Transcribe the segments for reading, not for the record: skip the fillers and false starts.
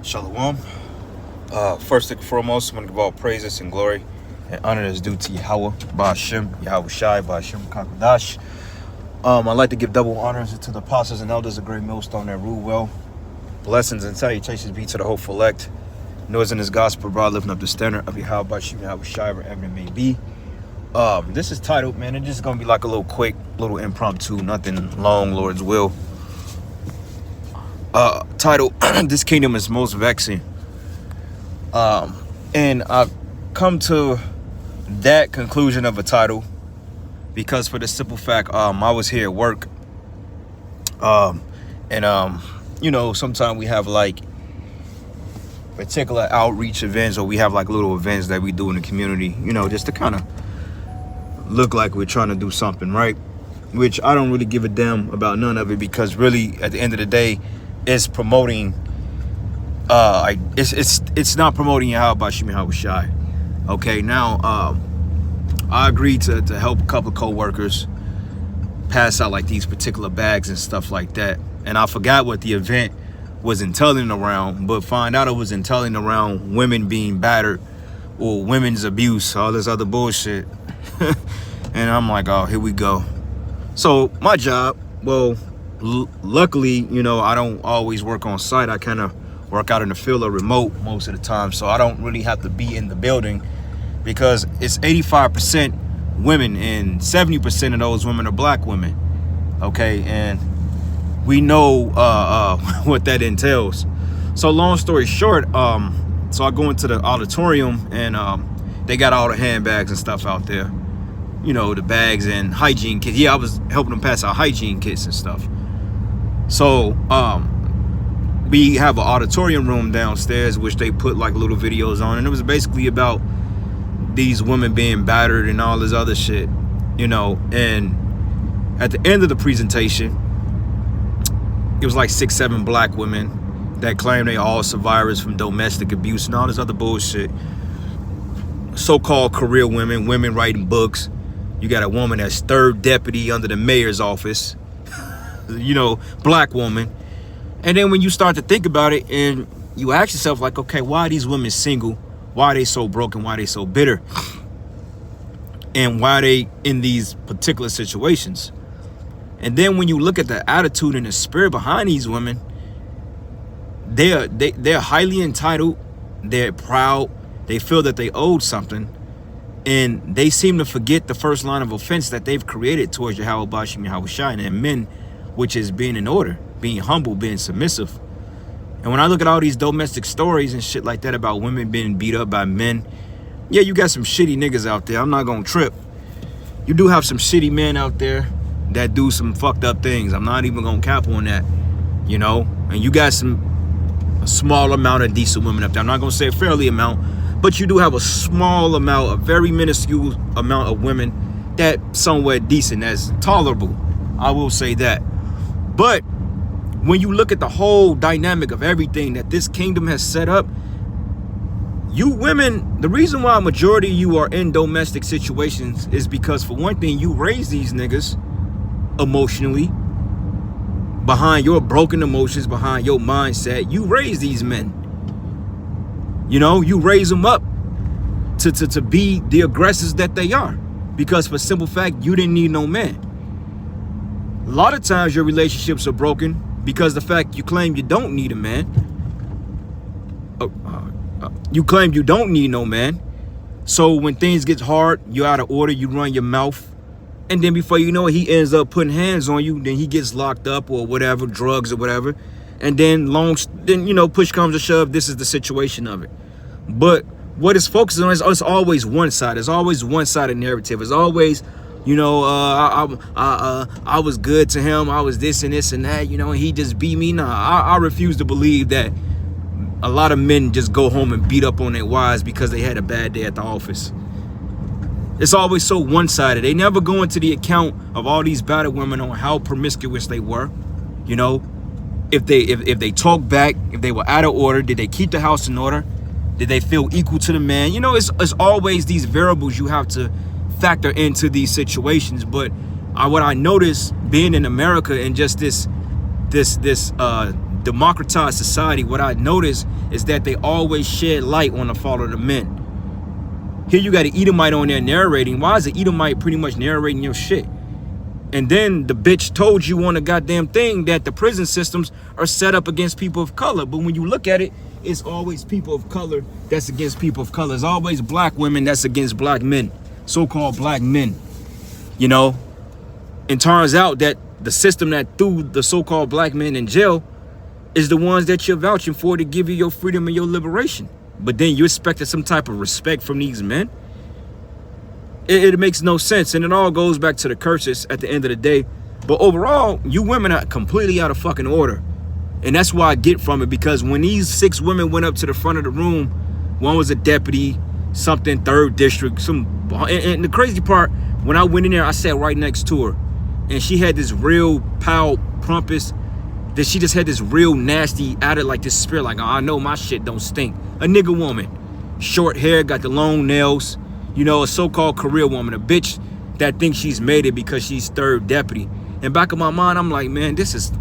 Shalom. First and foremost, I'm going to give all praises and glory and honor that's due to Yahweh, Ba'ashem, Yahweh Shai, Ba'ashem, Kakadash. I'd like to give double honors to the apostles and elders of Great Millstone that rule well. Blessings and salutations be to the hopeful elect. Noise in this gospel, broad, lifting up the standard of Yahweh, Ba'ashem, Yahweh Shai, wherever it may be. This is titled, man, it's just going to be like a little quick, little impromptu, nothing long, Lord's will. Title, This Kingdom is Most Vexing. And I've come to that conclusion of a title because for the simple fact, I was here at work. Sometimes we have like particular outreach events, or we have like little events that we do in the community, just to kind of look like we're trying to do something, right? Which I don't really give a damn about none of it, because really at the end of the day, it's promoting it's not promoting Yahweh Ba'ashem Yahweh Shai. Okay, now I agreed to help a couple of co-workers pass out like these particular bags and stuff like that. And I forgot what the event was entailing around, but find out it was entailing around women being battered or women's abuse, all this other bullshit. And I'm like, oh, here we go. So my job, well, luckily, I don't always work on site. I kind of work out in the field or remote most of the time, so I don't really have to be in the building, because it's 85% women and 70% of those women are black women. Okay, and we know what that entails. So long story short, so I go into the auditorium and they got all the handbags and stuff out there, the bags and hygiene kits. Yeah, I was helping them pass out hygiene kits and stuff. So we have an auditorium room downstairs, which they put like little videos on, and it was basically about these women being battered and all this other shit, and at the end of the presentation, it was like 6-7 black women that claim they all survivors from domestic abuse and all this other bullshit. So-called career women writing books. You got a woman that's third deputy under the mayor's office, black woman. And then when you start to think about it and you ask yourself, like, okay, why are these women single? Why are they so broken? Why are they so bitter? And why are they in these particular situations? And then when you look at the attitude and the spirit behind these women, they're highly entitled. They're proud. They feel that they owed something. And they seem to forget the first line of offense that they've created towards Yahweh Ba'ashem Yahweh Shai and men, which is being in order, being humble, being submissive. And when I look at all these domestic stories and shit like that about women being beat up by men, yeah, you got some shitty niggas out there. I'm not gonna trip. You do have some shitty men out there that do some fucked up things. I'm not even gonna cap on that, And you got a small amount of decent women up there. I'm not gonna say a fairly amount, but you do have a small amount, a very minuscule amount of women that somewhat decent, that's tolerable. I will say that. But when you look at the whole dynamic of everything that this kingdom has set up, you women, the reason why a majority of you are in domestic situations is because, for one thing, you raise these niggas emotionally, behind your broken emotions, behind your mindset. You raise these men. You raise them up to be the aggressors that they are, because for simple fact, you didn't need no man. A lot of times your relationships are broken because the fact you claim you don't need a man. You claim you don't need no man. So when things get hard, you're out of order, you run your mouth. And then before you know it, he ends up putting hands on you. Then he gets locked up or whatever, drugs or whatever. And then push comes to shove, this is the situation of it. But what it's focused on is it's always one side. It's always one-sided narrative. It's always, I was good to him. I was this and this and that, and he just beat me. Nah, I refuse to believe that a lot of men just go home and beat up on their wives because they had a bad day at the office. It's always so one-sided. They never go into the account of all these battered women on how promiscuous they were. If they talk back, if they were out of order, did they keep the house in order? Did they feel equal to the man? It's always these variables you have to factor into these situations. But what I noticed being in America and just this democratized society, what I noticed is that they always shed light on the fall of the men. Here you got an Edomite on there narrating. Why is the Edomite pretty much narrating your shit? And then the bitch told you on the goddamn thing that the prison systems are set up against people of color. But when you look at it, it's always people of color that's against people of color. It's always black women that's against black men, so-called black men, you know? And turns out that the system that threw the so-called black men in jail is the ones that you're vouching for to give you your freedom and your liberation. But then you expected some type of respect from these men? It makes no sense. And it all goes back to the curses at the end of the day. But overall, you women are completely out of fucking order. And that's why I get from it, because when these 6 women went up to the front of the room, one was a deputy, something 3rd district, and the crazy part, when I went in there, I sat right next to her. And she had this real pal prumpus that she just had this real nasty added, like this spirit, like, oh, I know my shit don't stink. A nigga woman, short hair, got the long nails, you know, a so-called career woman, a bitch that thinks she's made it because she's 3rd deputy. And back in my mind, I'm like, man, this is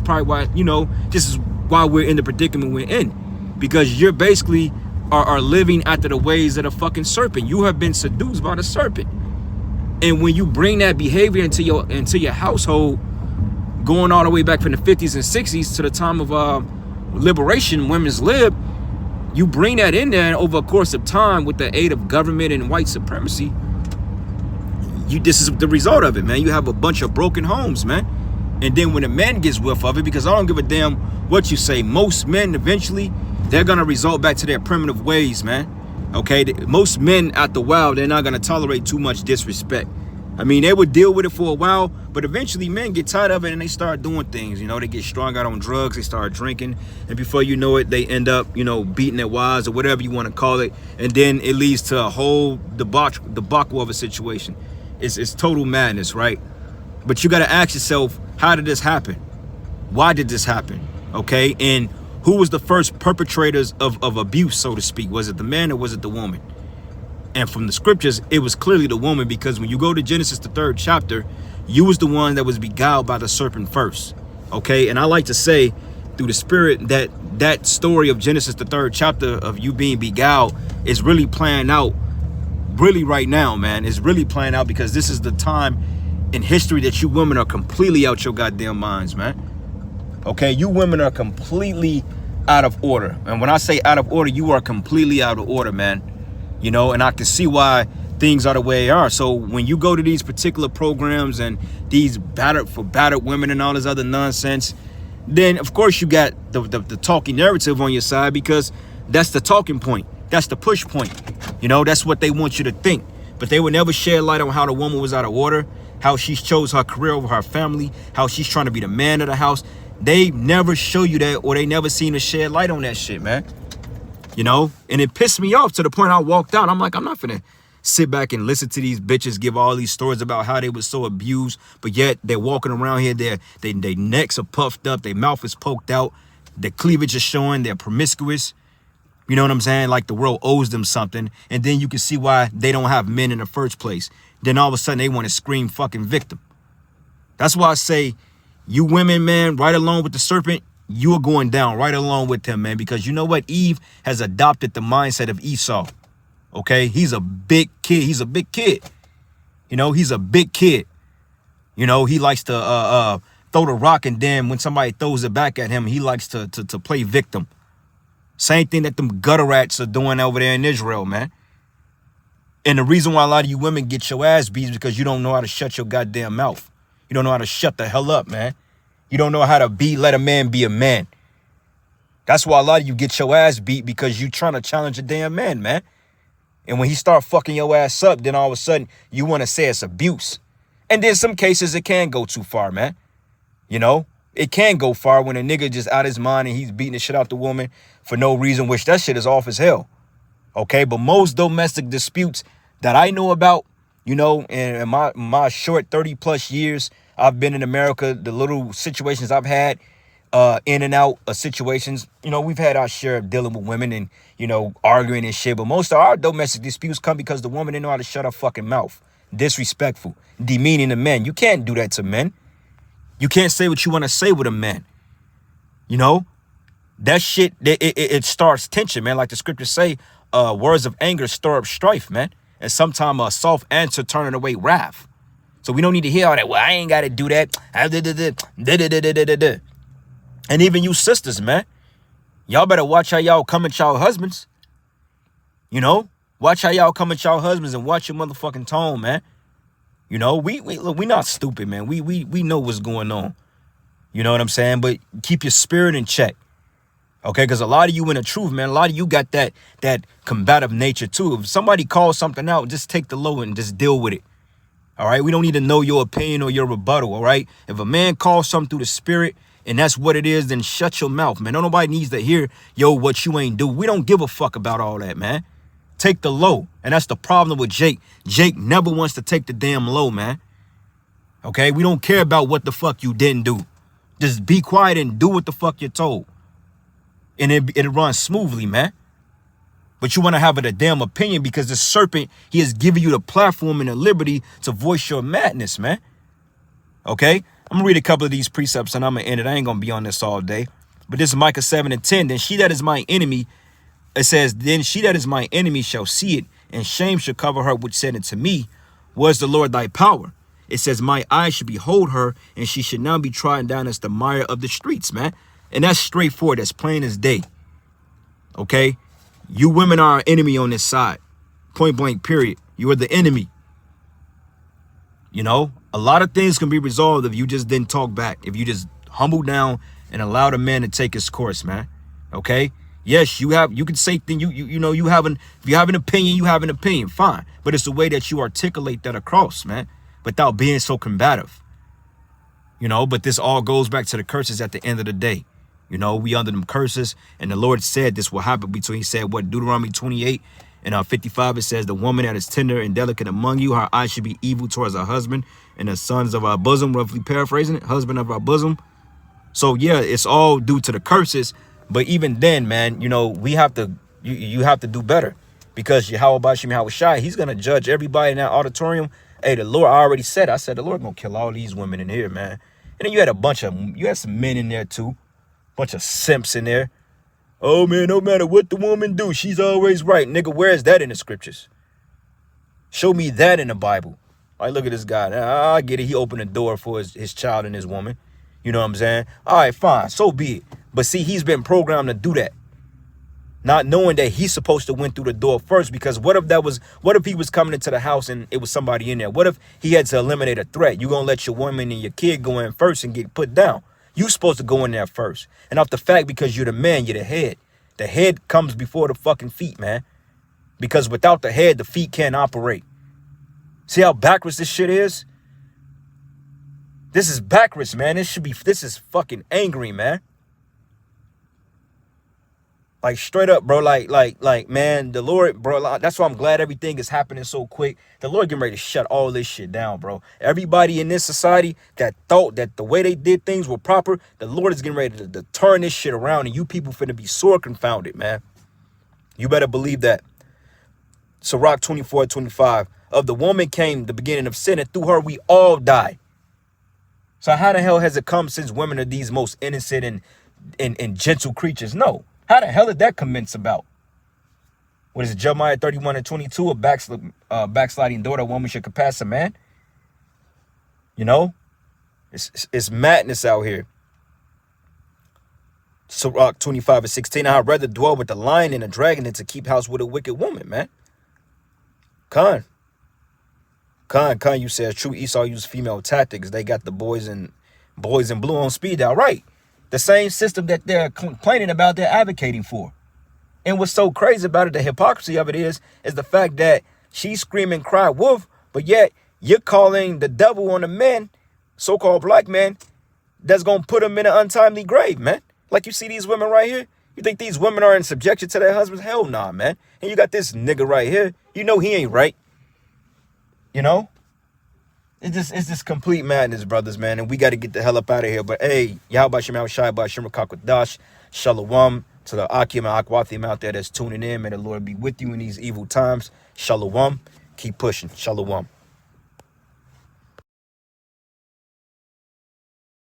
probably why, you know, this is why we're in the predicament we're in, because you're basically are living after the ways of the fucking serpent. You have been seduced by the serpent, and when you bring that behavior into your household, going all the way back from the 50s and 60s to the time of liberation, women's lib, you bring that in there, and over a course of time, with the aid of government and white supremacy, this is the result of it, man. You have a bunch of broken homes, man. And then when a man gets whiff of it, because I don't give a damn what you say, most men eventually, they're gonna result back to their primitive ways, man. Okay, most men out the wild, they're not gonna tolerate too much disrespect. I mean, they would deal with it for a while, but eventually men get tired of it and they start doing things. You know, they get strung out on drugs, they start drinking, and before you know it, they end up, you know, beating their wives or whatever you want to call it, and then it leads to a whole debacle of a situation. It's total madness, right? But you got to ask yourself, how did this happen? Why did this happen? Okay, and who was the first perpetrators of abuse, so to speak? Was it the man or was it the woman? And from the scriptures, it was clearly the woman, because when you go to Genesis, the 3rd chapter, you was the one that was beguiled by the serpent first. Okay, and I like to say through the spirit that story of Genesis, the 3rd chapter, of you being beguiled, is really playing out really right now, man. It's really playing out, because this is the time in history that you women are completely out your goddamn minds, man. Okay, you women are completely out of order. And when I say out of order, you are completely out of order, man. You know, and I can see why things are the way they are. So when you go to these particular programs and these battered women and all this other nonsense, then of course you got the talking narrative on your side, because that's the talking point. That's the push point. You know, that's what they want you to think. But they would never shed light on how the woman was out of order, how she chose her career over her family, how she's trying to be the man of the house. They never show you that, or they never seem to shed light on that shit, man. You know, and it pissed me off to the point I walked out. I'm like, I'm not finna sit back and listen to these bitches give all these stories about how they were so abused, but yet they're walking around here, their necks are puffed up, their mouth is poked out, their cleavage is showing, they're promiscuous. You know what I'm saying? Like the world owes them something. And then you can see why they don't have men in the first place. Then all of a sudden they want to scream fucking victim. That's why I say, you women, man, right along with the serpent, you are going down right along with him, man. Because you know what? Eve has adopted the mindset of Esau. Okay? He's a big kid. He's a big kid. You know, he's a big kid. You know, he likes to throw the rock, and then when somebody throws it back at him, he likes to play victim. Same thing that them gutter rats are doing over there in Israel, man. And the reason why a lot of you women get your ass beat is because you don't know how to shut your goddamn mouth. You don't know how to shut the hell up, man. You don't know how to let a man be a man. That's why a lot of you get your ass beat, because you trying to challenge a damn man, man. And when he start fucking your ass up, then all of a sudden you want to say it's abuse. And then some cases it can go too far, man. You know, it can go far when a nigga just out his mind and he's beating the shit out the woman for no reason, which that shit is off as hell. Okay, but most domestic disputes that I know about, you know, in my short 30 plus years I've been in America, the little situations I've had in and out of situations, you know, we've had our share of dealing with women and, you know, arguing and shit. But most of our domestic disputes come because the woman didn't know how to shut her fucking mouth. Disrespectful, demeaning to men. You can't do that to men. You can't say what you want to say with a man. You know, that shit, it starts tension, man. Like the scriptures say, words of anger stir up strife, man. And sometimes a soft answer turning away wrath. So we don't need to hear all that. Well, I ain't got to do that. And even you sisters, man, y'all better watch how y'all come at y'all husbands. You know, watch how y'all come at y'all husbands and watch your motherfucking tone, man. You know, we not stupid, man. We know what's going on. You know what I'm saying? But keep your spirit in check. Okay, because a lot of you in the truth, man, a lot of you got that combative nature too. If somebody calls something out, just take the low and just deal with it. All right, we don't need to know your opinion or your rebuttal. All right, if a man calls something through the spirit and that's what it is, then shut your mouth, man. Nobody needs to hear, yo, what you ain't do. We don't give a fuck about all that, man. Take the low. And that's the problem with Jake. Jake never wants to take the damn low, man. Okay, we don't care about what the fuck you didn't do. Just be quiet and do what the fuck you're told. And it runs smoothly, man. But you want to have a damn opinion because the serpent, he has given you the platform and the liberty to voice your madness, man. Okay? I'm going to read a couple of these precepts and I'm going to end it. I ain't going to be on this all day. But this is Micah 7:10. Then she that is my enemy, it says, then she that is my enemy shall see it, and shame shall cover her which said unto me, was the Lord thy power? It says, my eyes should behold her, and she should now be trodden down as the mire of the streets, man. And that's straightforward. That's plain as day. Okay? You women are our enemy on this side. Point blank, period. You are the enemy. You know, a lot of things can be resolved if you just didn't talk back. If you just humble down and allow the man to take his course, man. Okay? Yes, you can say things, if you have an opinion, you have an opinion. Fine. But it's the way that you articulate that across, man, without being so combative. You know, but this all goes back to the curses at the end of the day. You know, we under them curses, and the Lord said this will happen between, he said, what, Deuteronomy 28 and 55, it says, the woman that is tender and delicate among you, her eyes should be evil towards her husband and the sons of our bosom, roughly paraphrasing it, husband of our bosom. So, yeah, it's all due to the curses. But even then, man, you know, we have to, you have to do better, because Yahweh Bashim Yahushai, he's going to judge everybody in that auditorium. Hey, the Lord, I already said, the Lord going to kill all these women in here, man. And then you had some men in there too. Bunch of simps in there. Oh, man, no matter what the woman do, she's always right. Nigga, where is that in the scriptures? Show me that in the Bible. All right, look at this guy. Now, I get it. He opened the door for his child and his woman. You know what I'm saying? All right, fine. So be it. But see, he's been programmed to do that. Not knowing that he's supposed to went through the door first, because what if he was coming into the house and it was somebody in there? What if he had to eliminate a threat? You gonna let your woman and your kid go in first and get put down? You supposed to go in there first. And off the fact, because you're the man, you're the head. The head comes before the fucking feet, man. Because without the head, the feet can't operate. See how backwards this shit is? This is backwards, man. This is fucking angry, man. Like, straight up, bro. Like, man, the Lord, bro, that's why I'm glad everything is happening so quick. The Lord getting ready to shut all this shit down, bro. Everybody in this society that thought that the way they did things were proper, the Lord is getting ready to turn this shit around, and you people finna be sore confounded, man. You better believe that. Sirach 24:25. Of the woman came the beginning of sin, and through her we all die. So how the hell has it come, since women are these most innocent and gentle creatures? No. How the hell did that commence about? What is it, Jeremiah 31:22? A backsliding daughter, a woman should compass a man. You know, it's madness out here. Sirach 25:16. I'd rather dwell with the lion and a dragon than to keep house with a wicked woman, man. Khan, you said true. Esau used female tactics. They got the boys in blue on speed dial, right? The same system that they're complaining about, they're advocating for. And what's so crazy about it, the hypocrisy of it is the fact that she's screaming, cry wolf, but yet you're calling the devil on the men, so-called black men, that's going to put them in an untimely grave, man. Like, you see these women right here? You think these women are in subjection to their husbands? Hell nah, man. And you got this nigga right here. You know he ain't right. You know? It's just complete madness, brothers, man. And we got to get the hell up out of here. But hey, Yahweh Shemel Shai Bashim Dash, Shalom to the Akim and Akwathim out there that's tuning in. May the Lord be with you in these evil times. Shalom. Keep pushing. Shalom.